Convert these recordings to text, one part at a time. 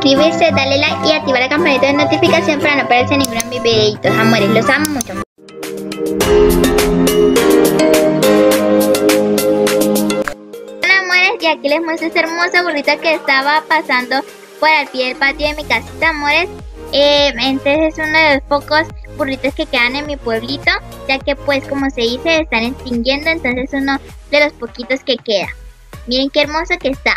suscribirse, darle like y activar la campanita de notificación para no perderse ninguno de mis videitos. Amores, los amo mucho. Hola amores, y aquí les muestro esta hermosa burrita que estaba pasando por el pie del patio de mi casita, amores. Entonces es uno de los pocos burritos que quedan en mi pueblito, ya que pues como se dice están extinguiendo, entonces es uno de los poquitos que queda. Miren qué hermoso que está.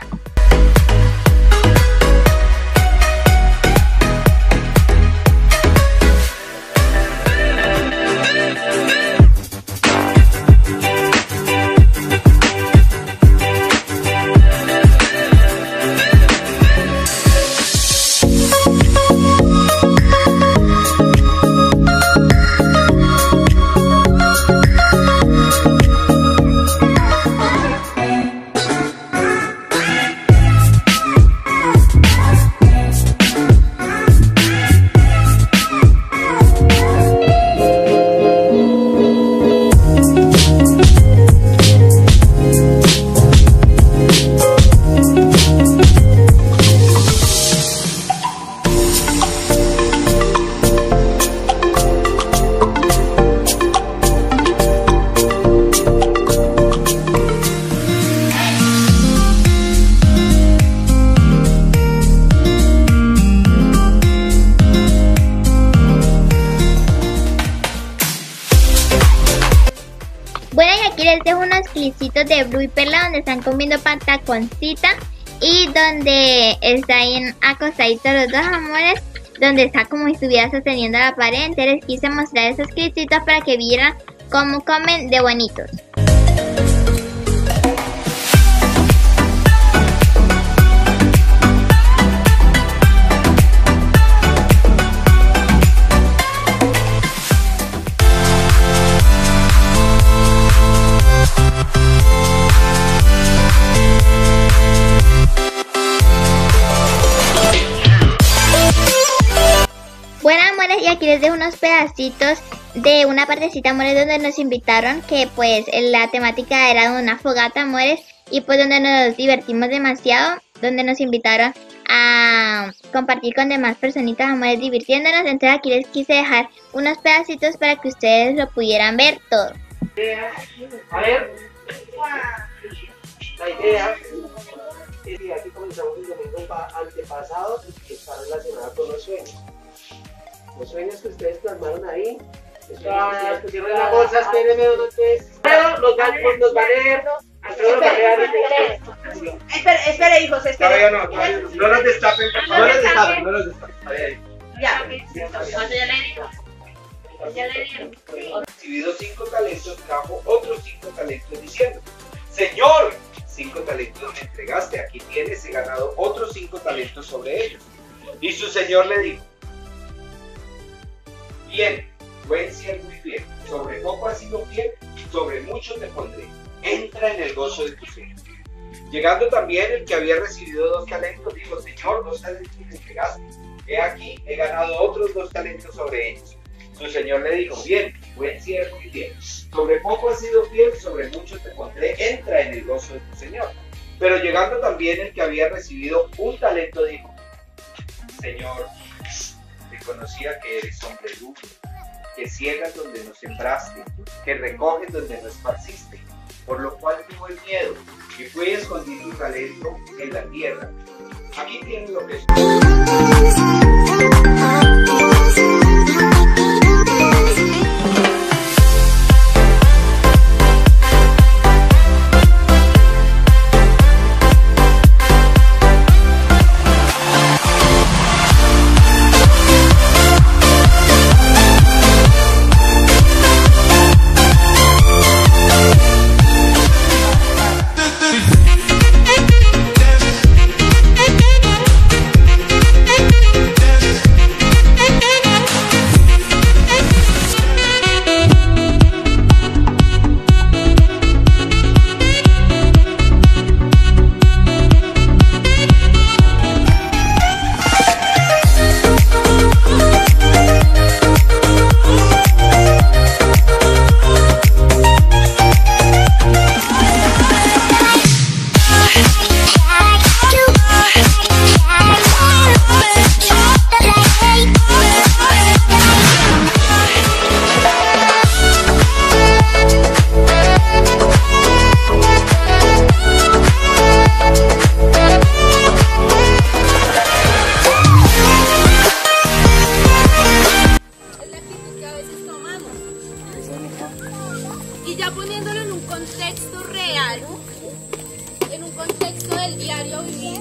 Bueno, y aquí les dejo unos clipsitos de Blue y Perla donde están comiendo pataconcita y donde están acostaditos los dos, amores, donde está como si estuviera sosteniendo la pared. Entonces les quise mostrar esos clipsitos para que vieran cómo comen de bonitos. Bueno amores, y aquí les dejo unos pedacitos de una partecita, amores, donde nos invitaron, que pues la temática era de una fogata, amores, y pues donde nos divertimos demasiado, donde nos invitaron a compartir con demás personitas, amores, divirtiéndonos. Entonces aquí les quise dejar unos pedacitos para que ustedes lo pudieran ver todo. A ver, la idea es que aquí comenzamos el domingo antepasado y está relacionada con los sueños. Los sueños que ustedes plasmaron ahí. Cierren la bolsa, espérenme donde ustedes. Pero nos va a leer. Espere, hijos, espere. No los destapen, no los destapen. Ya. Recibido 5 talentos, trajo otros 5 talentos diciendo: Señor, 5 talentos me entregaste, aquí tienes, he ganado otros 5 talentos sobre ellos. Y su señor le dijo: Bien, buen siervo y fiel, sobre poco has sido fiel, sobre mucho te pondré, entra en el gozo de tu señor. Llegando también el que había recibido 2 talentos, dijo: Señor, 2 talentos me entregaste, he aquí, he ganado otros 2 talentos sobre ellos. Su señor le dijo: Bien, buen siervo y fiel, sobre poco has sido fiel, sobre mucho te pondré, entra en el gozo de tu señor. Pero llegando también el que había recibido 1 talento, dijo: Señor, te conocía que eres hombre duro, que ciegas donde no sembraste, que recoges donde no esparciste, por lo cual tuvo el miedo, y fue y escondí tu talento en la tierra. Aquí tienes lo que Y ya poniéndolo en un contexto real, en un contexto del diario vivir,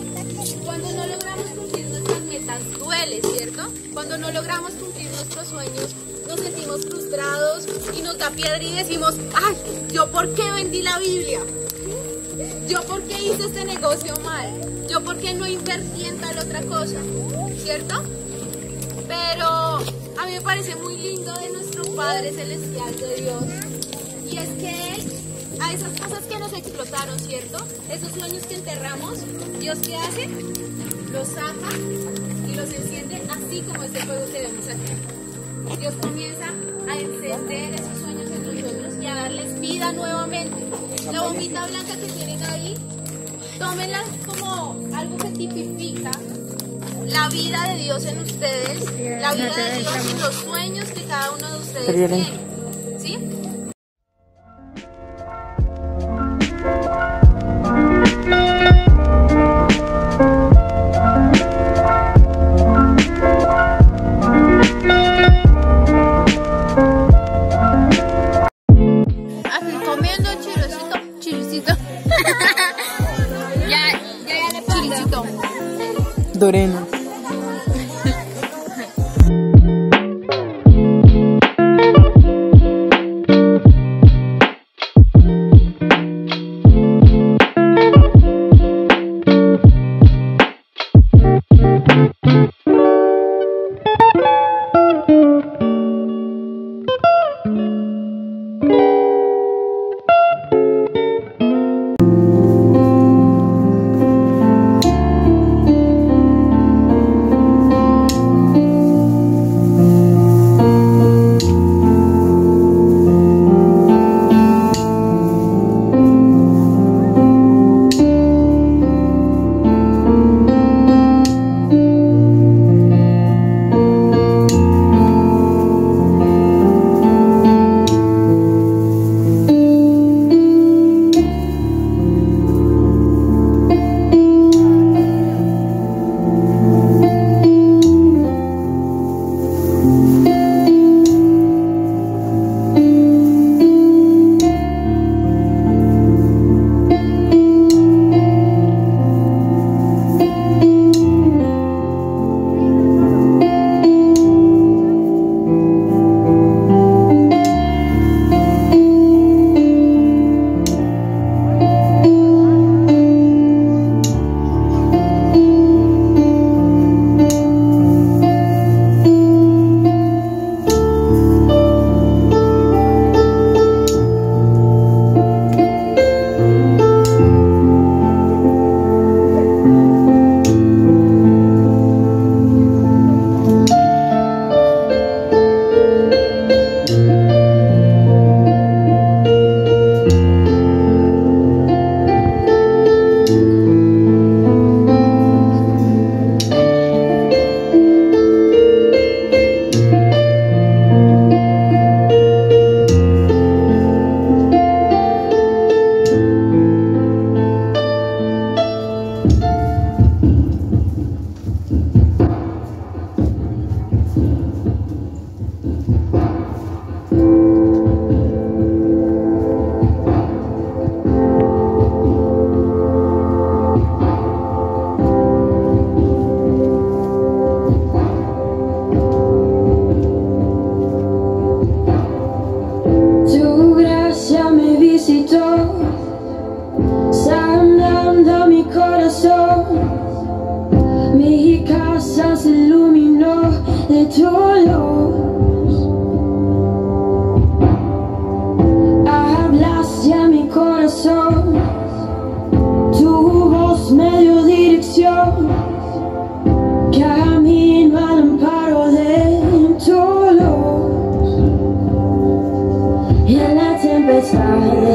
cuando no logramos cumplir nuestras metas duele, ¿cierto? Cuando no logramos cumplir nuestros sueños nos sentimos frustrados y nos da piedra y decimos, ay, ¿yo por qué vendí la Biblia? ¿Yo por qué hice este negocio mal? ¿Yo por qué no invertí en tal otra cosa? ¿Cierto? Pero a mí me parece muy lindo de nuestro Padre Celestial, de Dios, y es que Él, a esas cosas que nos explotaron, ¿cierto? Esos sueños que enterramos, ¿Dios qué hace? Los saca y los enciende así como este fuego que vemos aquí. Dios comienza a encender esos sueños en nosotros y a darles vida nuevamente. La bombita blanca que tienen ahí, tómenla como algo que tipifica la vida de Dios en ustedes, la vida de Dios y los sueños que cada uno de ustedes tiene, ¿sí? Aquí comiendo chiricito. ya le chiricito. Dorena.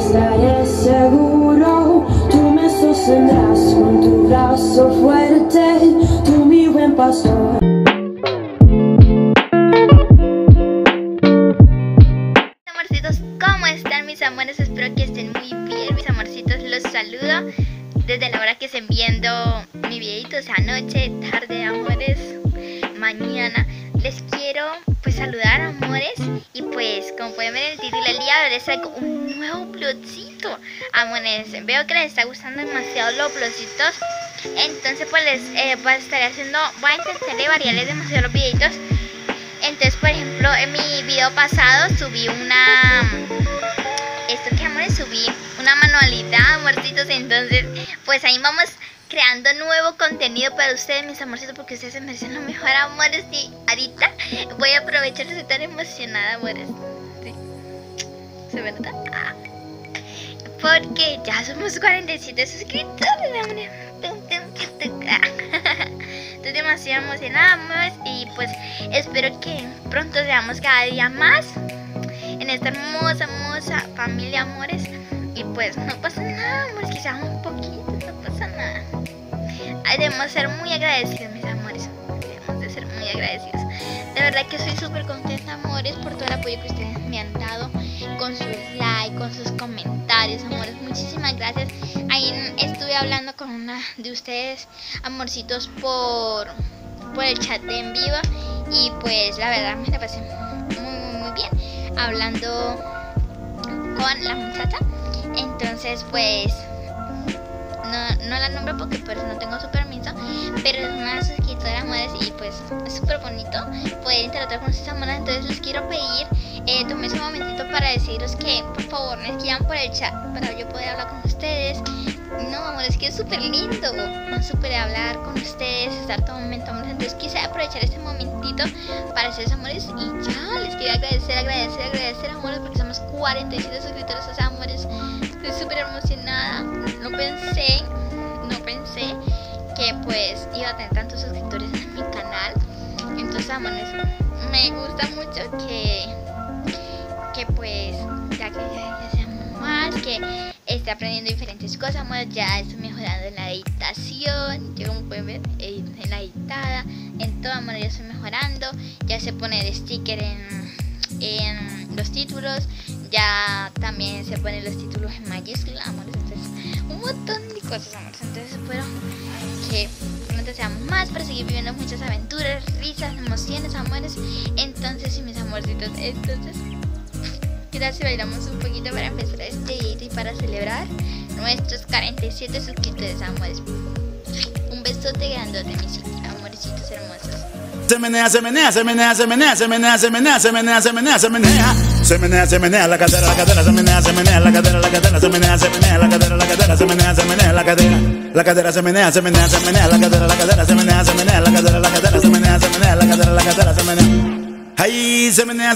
Estaré seguro, tú me sostendrás con tu brazo fuerte, tú mi buen pastor. Amorcitos, ¿cómo están mis amores? Espero que estén muy bien, mis amorcitos. Los saludo desde la hora que estén viendo mi videito, o sea, noche, tarde, amores, mañana. les quiero pues saludar, amores. Y pues como pueden ver en el título, el día de hoy les traigo un nuevo vlogcito, amores. Veo que les está gustando demasiado los vlogcitos, entonces pues les voy a intentar variarles demasiado los videitos. Entonces, por ejemplo, en mi video pasado subí subí una manualidad, amorcitos. Entonces pues ahí vamos creando nuevo contenido para ustedes, mis amorcitos, porque ustedes se merecen lo mejor, amores. Y ahorita voy a aprovechar, estoy tan emocionada, amores. ¿Sí? ¿Se ve nota? Porque ya somos 47 suscriptores, amores. Estoy demasiado emocionada, amores, y pues espero que pronto seamos cada día más en esta hermosa familia, amores. Y pues no pasa nada, amores, que seamos un poquito, no pasa nada. Debemos ser muy agradecidos, mis amores. Debemos de ser muy agradecidos. De verdad que soy súper contenta, amores, por todo el apoyo que ustedes me han dado, con sus likes, con sus comentarios, amores. Muchísimas gracias. Ahí estuve hablando con una de ustedes, amorcitos, por el chat de en vivo. Y pues la verdad me la pasé muy bien hablando con la muchacha. Entonces pues no la nombro porque por eso no tengo su permiso, pero es una suscriptora, amores, y pues es súper bonito poder interactuar con sus amores. Entonces les quiero pedir, tomé ese momentito para deciros que por favor me escriban por el chat para yo poder hablar con ustedes. No, amores, que es súper lindo, súper hablar con ustedes, estar todo momento, amores. Entonces quise aprovechar este momentito para hacerles, amores, y ya les quiero agradecer, amores, porque somos 47 suscriptores, o sea, amores, estoy súper emocionada. No pensé que pues iba a tener tantos suscriptores en mi canal. Entonces, amores, me gusta mucho que pues ya seamos más, que esté aprendiendo diferentes cosas, amores. Ya estoy mejorando en la editación, ya como pueden ver, en la editada, en todo, amores, ya estoy mejorando. Ya se pone el sticker en los títulos, ya también se ponen los títulos en mayúscula, amores. Entonces un montón de cosas, amores. Entonces espero que pronto seamos más para seguir viviendo muchas aventuras, risas, emociones, amores. Entonces, mis amorcitos, ¿qué tal si bailamos un poquito para empezar este video y para celebrar nuestros 47 suscriptores, amores? Un besote grandote, mis amorcitos hermosos. Se menea la cadera, se menea la cadera, se menea la cadera, se menea la cadera, la cadera se menea la cadera, la cadera se menea la cadera, la cadera se menea la cadera, la cadera se menea la cadera, la cadera se menea. Ay, se menea.